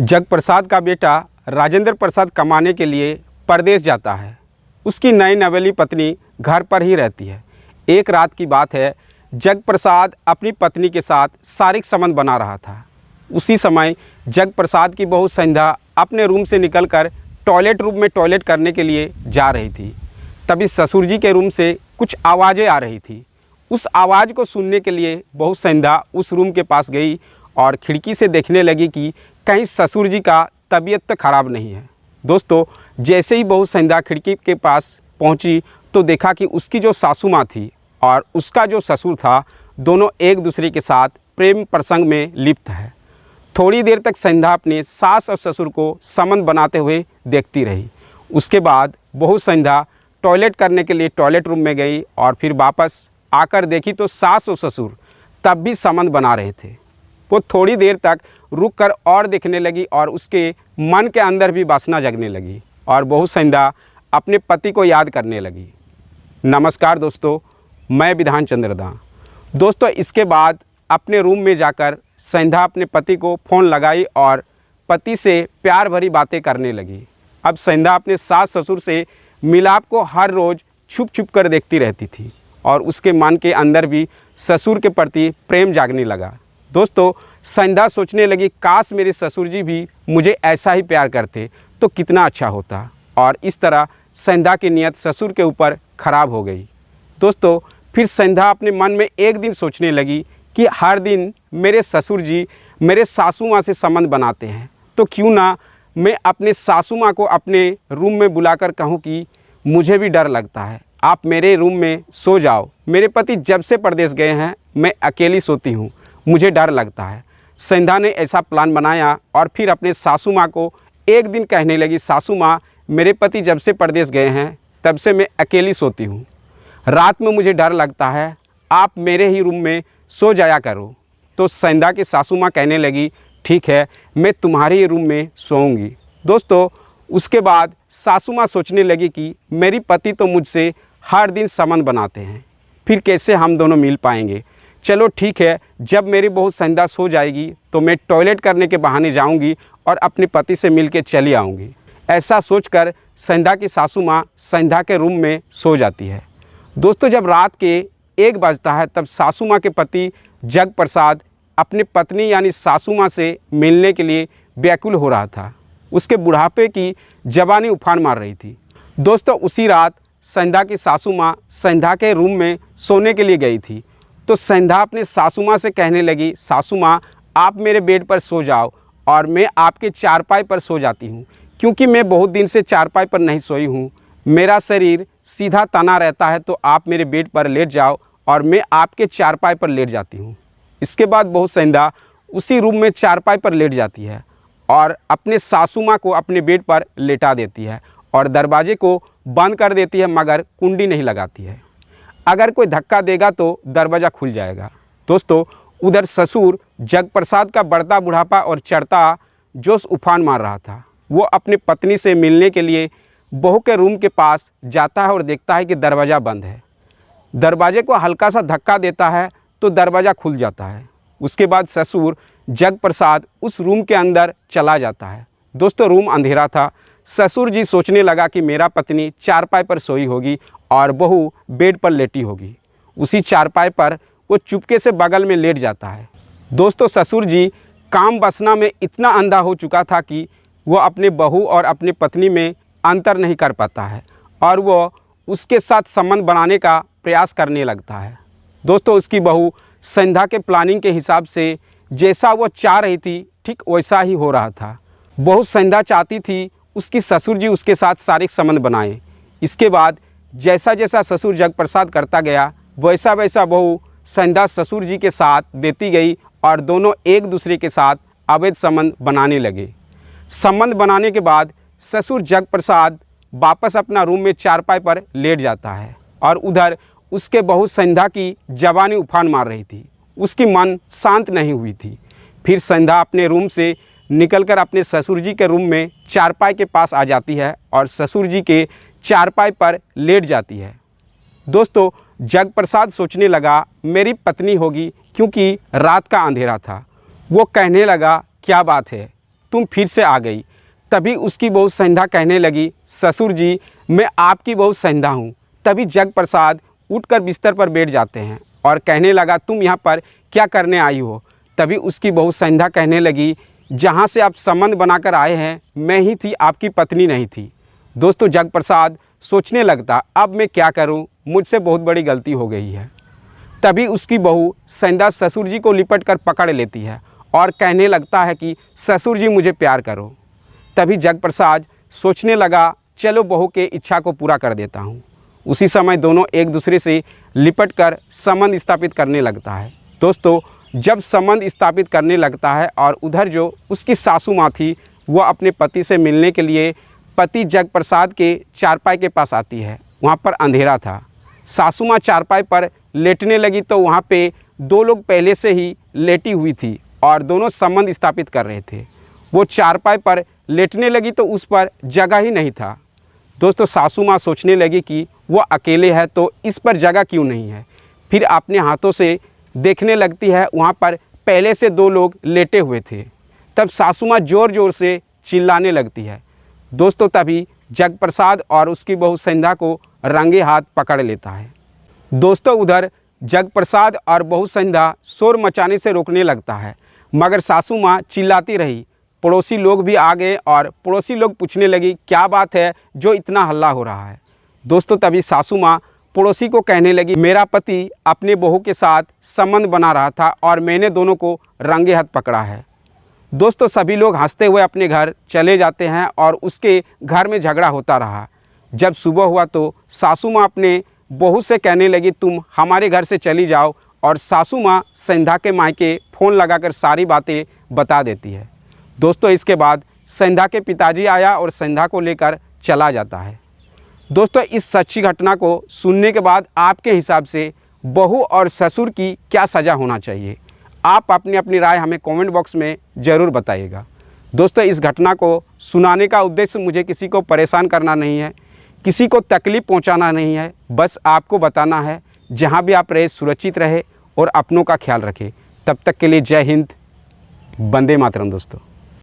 जग प्रसाद का बेटा राजेंद्र प्रसाद कमाने के लिए परदेश जाता है। उसकी नई नवेली पत्नी घर पर ही रहती है। एक रात की बात है, जग प्रसाद अपनी पत्नी के साथ शारीरिक संबंध बना रहा था। उसी समय जग प्रसाद की बहू संध्या अपने रूम से निकलकर टॉयलेट रूम में टॉयलेट करने के लिए जा रही थी। तभी ससुर जी के रूम से कुछ आवाज़ें आ रही थी। उस आवाज़ को सुनने के लिए बहू संध्या उस रूम के पास गई और खिड़की से देखने लगी कि कहीं ससुर जी का तबीयत तो ख़राब नहीं है। दोस्तों, जैसे ही बहू संध्या खिड़की के पास पहुंची तो देखा कि उसकी जो सासू माँ थी और उसका जो ससुर था, दोनों एक दूसरे के साथ प्रेम प्रसंग में लिप्त है। थोड़ी देर तक संध्या अपने सास और ससुर को संबंध बनाते हुए देखती रही। उसके बाद बहू संध्या टॉयलेट करने के लिए टॉयलेट रूम में गई और फिर वापस आकर देखी तो सास और ससुर तब भी संबंध बना रहे थे। वो थोड़ी देर तक रुक कर और देखने लगी और उसके मन के अंदर भी वासना जगने लगी और बहू संध्या अपने पति को याद करने लगी। नमस्कार दोस्तों, मैं विधान चंद्रदा। दोस्तों, इसके बाद अपने रूम में जाकर संध्या अपने पति को फ़ोन लगाई और पति से प्यार भरी बातें करने लगी। अब संध्या अपने सास ससुर से मिलाप को हर रोज़ छुप छुप कर देखती रहती थी और उसके मन के अंदर भी ससुर के प्रति प्रेम जागने लगा। दोस्तों, संध्या सोचने लगी, काश मेरे ससुर जी भी मुझे ऐसा ही प्यार करते तो कितना अच्छा होता। और इस तरह संध्या की नीयत ससुर के ऊपर ख़राब हो गई। दोस्तों, फिर संध्या अपने मन में एक दिन सोचने लगी कि हर दिन मेरे ससुर जी मेरे सासू माँ से संबंध बनाते हैं, तो क्यों ना मैं अपने सासू माँ को अपने रूम में बुलाकर कहूँ कि मुझे भी डर लगता है, आप मेरे रूम में सो जाओ। मेरे पति जब से परदेश गए हैं मैं अकेली सोती हूँ, मुझे डर लगता है। संध्या ने ऐसा प्लान बनाया और फिर अपने सासू माँ को एक दिन कहने लगी, सासू माँ, मेरे पति जब से परदेश गए हैं तब से मैं अकेली सोती हूँ, रात में मुझे डर लगता है, आप मेरे ही रूम में सो जाया करो। तो संध्या की सासू माँ कहने लगी, ठीक है, मैं तुम्हारे ही रूम में सोऊंगी। दोस्तों, उसके बाद सासू माँ सोचने लगी कि मेरी पति तो मुझसे हर दिन संबंध बनाते हैं, फिर कैसे हम दोनों मिल पाएंगे। चलो ठीक है, जब मेरी बहू संध्या सो जाएगी तो मैं टॉयलेट करने के बहाने जाऊंगी और अपने पति से मिल के चली आऊँगी। ऐसा सोचकर संध्या की सासू माँ संध्या के रूम में सो जाती है। दोस्तों, जब रात के 1 बजता है तब सासू माँ के पति जग प्रसाद अपनी पत्नी यानी सासू माँ से मिलने के लिए व्याकुल हो रहा था। उसके बुढ़ापे की जवानी उफान मार रही थी। दोस्तों, उसी रात संध्या की सासू माँ संध्या के रूम में सोने के लिए गई थी। तो संध्या अपने सासू माँ से कहने लगी, सासू माँ, आप मेरे बेड पर सो जाओ और मैं आपके चारपाई पर सो जाती हूँ, क्योंकि मैं बहुत दिन से चारपाई पर नहीं सोई हूँ। मेरा शरीर सीधा तना रहता है, तो आप मेरे बेड पर लेट जाओ और मैं आपके चारपाई पर लेट जाती हूँ। इसके बाद बहू संध्या उसी रूम में चारपाई पर लेट जाती है और अपने सासू माँ को अपने बेड पर लेटा देती है और दरवाजे को बंद कर देती है, मगर कुंडी नहीं लगाती है। अगर कोई धक्का देगा तो दरवाज़ा खुल जाएगा। दोस्तों, उधर ससुर जग प्रसाद का बढ़ता बुढ़ापा और चढ़ता जोश उफान मार रहा था। वो अपनी पत्नी से मिलने के लिए बहू के रूम के पास जाता है और देखता है कि दरवाज़ा बंद है। दरवाजे को हल्का सा धक्का देता है तो दरवाज़ा खुल जाता है। उसके बाद ससुर जग प्रसाद उस रूम के अंदर चला जाता है। दोस्तों, रूम अंधेरा था। ससुर जी सोचने लगा कि मेरा पत्नी चारपाई पर सोई होगी और बहू बेड पर लेटी होगी। उसी चारपाई पर वो चुपके से बगल में लेट जाता है। दोस्तों, ससुर जी काम वासना में इतना अंधा हो चुका था कि वो अपने बहू और अपनी पत्नी में अंतर नहीं कर पाता है और वो उसके साथ संबंध बनाने का प्रयास करने लगता है। दोस्तों, उसकी बहू संध्या के प्लानिंग के हिसाब से जैसा वो चाह रही थी ठीक वैसा ही हो रहा था। बहू संध्या चाहती थी उसकी ससुर जी उसके साथ शारीरिक संबंध बनाए। इसके बाद जैसा जैसा ससुर जग प्रसाद करता गया वैसा वैसा बहू संध्या ससुर जी के साथ देती गई और दोनों एक दूसरे के साथ अवैध संबंध बनाने लगे। संबंध बनाने के बाद ससुर जग प्रसाद वापस अपना रूम में चारपाई पर लेट जाता है और उधर उसके बहू संध्या की जवानी उफान मार रही थी। उसकी मन शांत नहीं हुई थी। फिर संध्या अपने रूम से निकलकर अपने ससुर जी के रूम में चारपाई के पास आ जाती है और ससुर जी के चारपाई पर लेट जाती है। दोस्तों, जग प्रसाद सोचने लगा मेरी पत्नी होगी, क्योंकि रात का अंधेरा था। वो कहने लगा, क्या बात है, तुम फिर से आ गई। तभी उसकी बहू संध्या कहने लगी, ससुर जी मैं आपकी बहू संध्या हूँ। तभी जग प्रसाद उठकर बिस्तर पर बैठ जाते हैं और कहने लगा, तुम यहाँ पर क्या करने आई हो। तभी उसकी बहू संध्या कहने लगी, जहाँ से आप संबंध बनाकर आए हैं मैं ही थी, आपकी पत्नी नहीं थी। दोस्तों जग प्रसाद सोचने लगता, अब मैं क्या करूँ, मुझसे बहुत बड़ी गलती हो गई है। तभी उसकी बहू संध्या ससुर जी को लिपट कर पकड़ लेती है और कहने लगता है कि ससुर जी मुझे प्यार करो। तभी जग प्रसाद सोचने लगा, चलो बहू के इच्छा को पूरा कर देता हूँ। उसी समय दोनों एक दूसरे से लिपट कर संबंध स्थापित करने लगता है। दोस्तों जब संबंध स्थापित करने लगता है और उधर जो उसकी सासू माँ थी वह अपने पति से मिलने के लिए पति जग प्रसाद के चारपाई के पास आती है। वहाँ पर अंधेरा था। सासू माँ चारपाई पर लेटने लगी तो वहाँ पे दो लोग पहले से ही लेटी हुई थी और दोनों संबंध स्थापित कर रहे थे। वो चारपाई पर लेटने लगी तो उस पर जगह ही नहीं था। दोस्तों सासू माँ सोचने लगी कि वह अकेले है तो इस पर जगह क्यों नहीं है। फिर अपने हाथों से देखने लगती है, वहाँ पर पहले से दो लोग लेटे हुए थे। तब सासू माँ ज़ोर ज़ोर से चिल्लाने लगती है। दोस्तों तभी जग प्रसाद और उसकी बहू संध्या को रंगे हाथ पकड़ लेता है। दोस्तों उधर जग प्रसाद और बहू संध्या शोर मचाने से रोकने लगता है, मगर सासू माँ चिल्लाती रही। पड़ोसी लोग भी आ गए और पड़ोसी लोग पूछने लगी, क्या बात है जो इतना हल्ला हो रहा है। दोस्तों तभी सासू माँ पड़ोसी को कहने लगी, मेरा पति अपने बहू के साथ संबंध बना रहा था और मैंने दोनों को रंगे हाथ पकड़ा है। दोस्तों सभी लोग हंसते हुए अपने घर चले जाते हैं और उसके घर में झगड़ा होता रहा। जब सुबह हुआ तो सासू माँ अपने बहू से कहने लगी, तुम हमारे घर से चली जाओ, और सासू माँ संध्या के मायके फ़ोन लगाकर सारी बातें बता देती है। दोस्तों इसके बाद संध्या के पिताजी आया और संध्या को लेकर चला जाता है। दोस्तों इस सच्ची घटना को सुनने के बाद आपके हिसाब से बहू और ससुर की क्या सज़ा होना चाहिए, आप अपनी अपनी राय हमें कमेंट बॉक्स में ज़रूर बताइएगा। दोस्तों इस घटना को सुनाने का उद्देश्य मुझे किसी को परेशान करना नहीं है, किसी को तकलीफ़ पहुंचाना नहीं है, बस आपको बताना है जहां भी आप रहे सुरक्षित रहे और अपनों का ख्याल रखें। तब तक के लिए जय हिंद, वंदे मातरम दोस्तों।